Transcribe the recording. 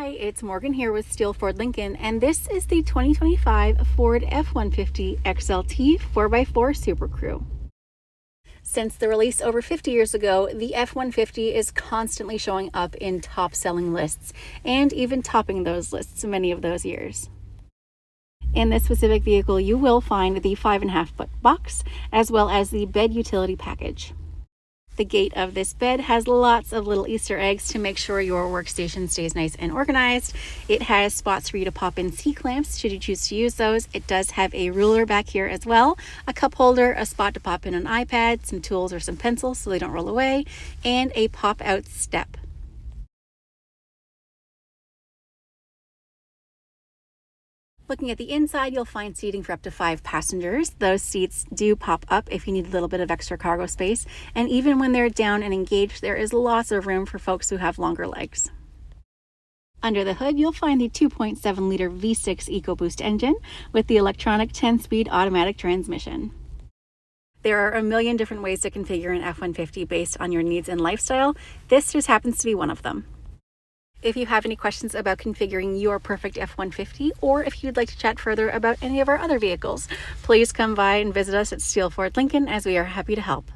Hi, it's Morgan here with Steele Ford Lincoln, and this is the 2025 Ford F-150 XLT 4x4 Super Crew. Since the release over 50 years ago, the F-150 is constantly showing up in top-selling lists, and even topping those lists many of those years. In this specific vehicle, you will find the 5.5-foot box, as well as the bed utility package. The gate of this bed has lots of little Easter eggs to make sure your workstation stays nice and organized. It has spots for you to pop in C-clamps should you choose to use those. It does have a ruler back here as well, a cup holder, a spot to pop in an iPad, some tools or some pencils so they don't roll away, and a pop-out step. Looking at the inside, you'll find seating for up to 5 passengers. Those seats do pop up if you need a little bit of extra cargo space. And even when they're down and engaged, there is lots of room for folks who have longer legs. Under the hood, you'll find the 2.7-liter V6 EcoBoost engine with the electronic 10-speed automatic transmission. There are a million different ways to configure an F-150 based on your needs and lifestyle. This just happens to be one of them. If you have any questions about configuring your perfect F-150, or if you'd like to chat further about any of our other vehicles, please come by and visit us at Steele Ford Lincoln, as we are happy to help.